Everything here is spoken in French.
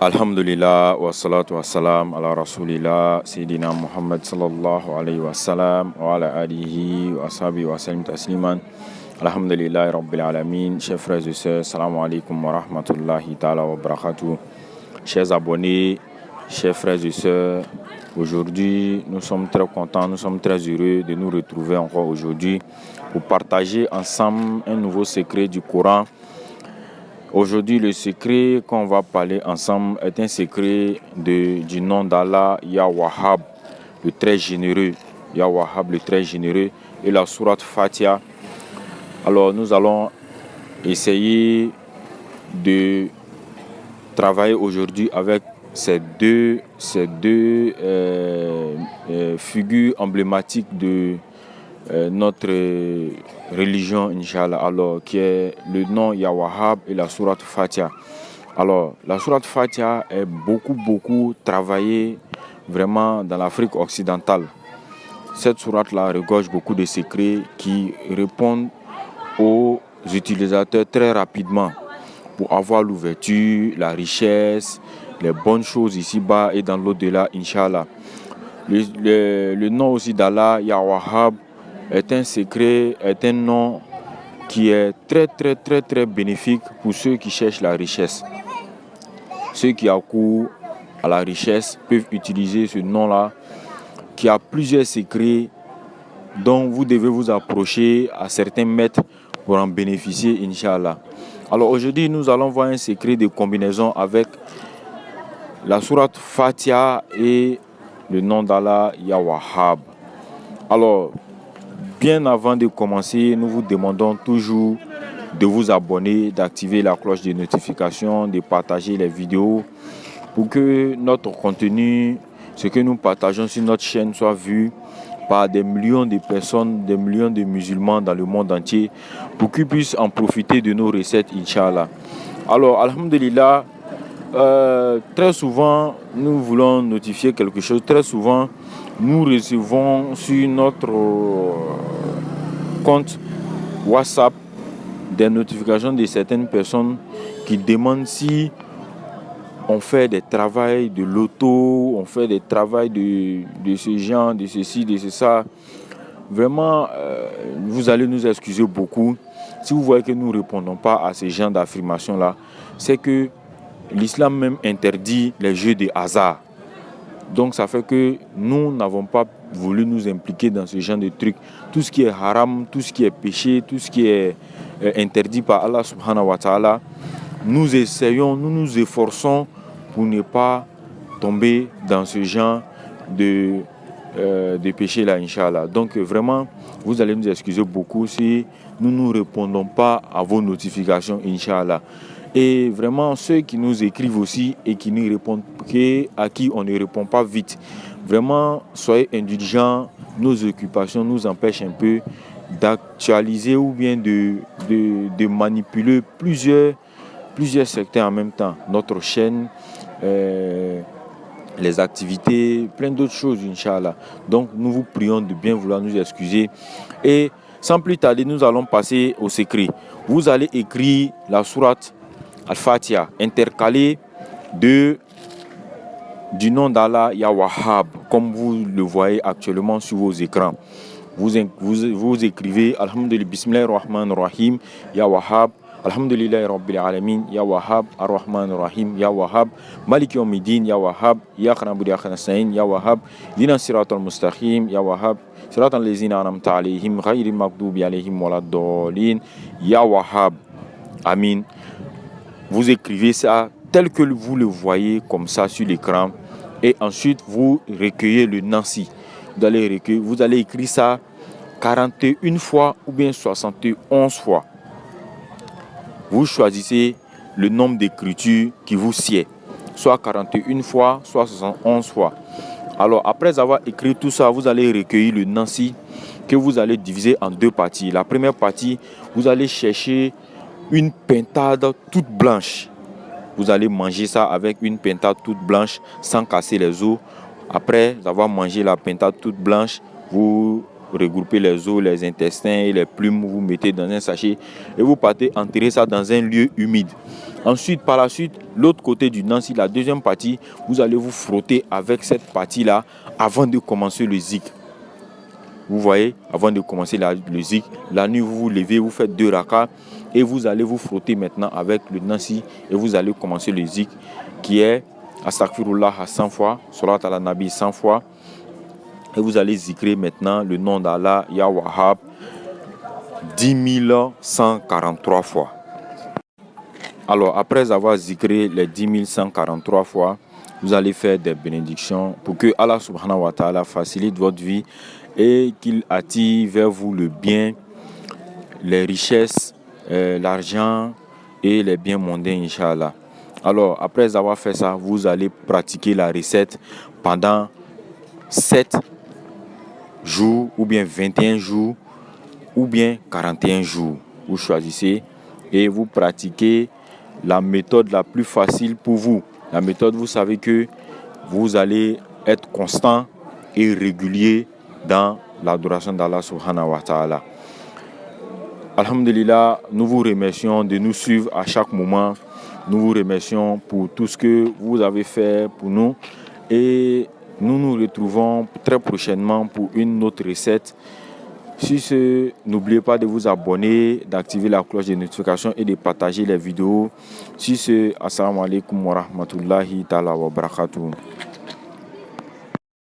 Alhamdulillah wa salatu wa salam ala rasulillah Sayyidina Muhammad sallallahu alayhi wa sallam wa ala alihi wa sahbihi wa sallam tasliman. Alhamdulillah rabbil alamin. Chers frères et sœurs, salam alaikum wa rahmatullahi ta'ala wa barakatuh. Chers abonnés, chers frères et sœurs, aujourd'hui nous sommes très contents, nous sommes très heureux de nous retrouver encore aujourd'hui pour partager ensemble un nouveau secret du Coran. Aujourd'hui, le secret qu'on va parler ensemble est un secret du nom d'Allah, Ya Wahhab, le très généreux. Ya Wahhab, le très généreux, et la sourate Fatiha. Alors, nous allons essayer de travailler aujourd'hui avec ces deux figures emblématiques de notre religion, Inch'Allah, alors qui est le nom Ya Wahhab et la sourate Fatiha. Alors, la sourate Fatiha est beaucoup travaillée vraiment dans l'Afrique occidentale. Cette sourate-là regorge beaucoup de secrets qui répondent aux utilisateurs très rapidement pour avoir l'ouverture, la richesse, les bonnes choses ici-bas et dans l'au-delà, Inch'Allah. Le nom aussi d'Allah, Ya Wahhab, est un secret, est un nom qui est très bénéfique pour ceux qui cherchent la richesse. Ceux qui accourent à la richesse peuvent utiliser ce nom-là qui a plusieurs secrets dont vous devez vous approcher à certains maîtres pour en bénéficier, Inch'Allah. Alors aujourd'hui, nous allons voir un secret de combinaison avec la sourate Fatiha et le nom d'Allah, Ya Wahhab. Alors, bien avant de commencer, nous vous demandons toujours de vous abonner, d'activer la cloche de notification, de partager les vidéos pour que notre contenu, ce que nous partageons sur notre chaîne soit vu par des millions de personnes, des millions de musulmans dans le monde entier pour qu'ils puissent en profiter de nos recettes, Inch'Allah. Alors, Alhamdulillah, très souvent, nous voulons notifier quelque chose. Très souvent, nous recevons sur notre compte WhatsApp des notifications de certaines personnes qui demandent si on fait des travaux de l'auto, on fait des travaux de ce genre, de ceci, de ça. Vraiment, vous allez nous excuser beaucoup. Si vous voyez que nous ne répondons pas à ce genre d'affirmation-là, c'est que l'islam même interdit les jeux de hasard. Donc ça fait que nous n'avons pas voulu nous impliquer dans ce genre de trucs. Tout ce qui est haram, tout ce qui est péché, tout ce qui est interdit par Allah subhanahu wa ta'ala, nous essayons, nous nous efforçons pour ne pas tomber dans ce genre de péché là, Inch'Allah. Donc vraiment, vous allez nous excuser beaucoup si nous ne répondons pas à vos notifications, Inch'Allah. Et vraiment, ceux qui nous écrivent aussi et qui nous répondent, à qui on ne répond pas vite, vraiment, soyez indulgents. Nos occupations nous empêchent un peu d'actualiser ou bien de manipuler plusieurs secteurs en même temps. Notre chaîne, les activités, plein d'autres choses, Inch'Allah. Donc, nous vous prions de bien vouloir nous excuser. Et sans plus tarder, nous allons passer au secret. Vous allez écrire la sourate Al-Fatiha, intercalé du nom d'Allah, Ya Wahhab, comme vous le voyez actuellement sur vos écrans. Vous écrivez Alhamdulillah, Bismillah ar-Rahman ar-Rahim, Ya Wahhab, Alhamdulillah Rabbil Alamin, Ya Wahhab, ar-Rahman ar-Rahim, Ya Wahhab, Malik Yawmiddin, Ya Wahhab, Iyyaka na'budu wa iyyaka nasta'in, Ya Wahhab, Ihdina as-siratal mustaqim, Ya Wahhab, Siratal ladzina an'amta alayhim, ghayril maghdubi alayhim waladdallin, Ya Wahhab. Amin. Vous écrivez ça tel que vous le voyez comme ça sur l'écran et ensuite vous recueillez le Nancy. Vous allez écrire ça 41 fois ou bien 71 fois. Vous choisissez le nombre d'écritures qui vous sied, soit 41 fois, soit 71 fois. Alors après avoir écrit tout ça, vous allez recueillir le Nancy que vous allez diviser en deux parties. La première partie, vous allez chercher une pintade toute blanche. Vous allez manger ça avec une pintade toute blanche sans casser les os. Après avoir mangé la pintade toute blanche, vous regroupez les os, les intestins et les plumes, vous mettez dans un sachet et vous partez enterrer ça dans un lieu humide. Ensuite, par la suite, l'autre côté du Nancy, la deuxième partie, vous allez vous frotter avec cette partie-là avant de commencer le zikr. Vous voyez, avant de commencer le zikr, la nuit, vous vous levez, vous faites 2 rakas et vous allez vous frotter maintenant avec le Nancy et vous allez commencer le zikr qui est Astaghfirullah à 100 fois, Salat ala Nabi 100 fois. Et vous allez zikrer maintenant le nom d'Allah, Ya Wahhab, 10 143 fois. Alors, après avoir zikré les 10 143 fois, vous allez faire des bénédictions pour que Allah subhanahu wa ta'ala facilite votre vie et qu'il attire vers vous le bien, les richesses, l'argent et les biens mondains, Inch'Allah. Alors, après avoir fait ça, vous allez pratiquer la recette pendant 7 jours, ou bien 21 jours, ou bien 41 jours. Vous choisissez et vous pratiquez la méthode la plus facile pour vous. La méthode, vous savez que vous allez être constant et régulier dans l'adoration d'Allah subhanahu wa ta'ala. Alhamdulillah, nous vous remercions de nous suivre à chaque moment. Nous vous remercions pour tout ce que vous avez fait pour nous. Et nous nous retrouvons très prochainement pour une autre recette. Sur ce, n'oubliez pas de vous abonner, d'activer la cloche de notification et de partager les vidéos. Sur ce, assalamu alaikum wa rahmatullahi ta'ala wa barakatuh.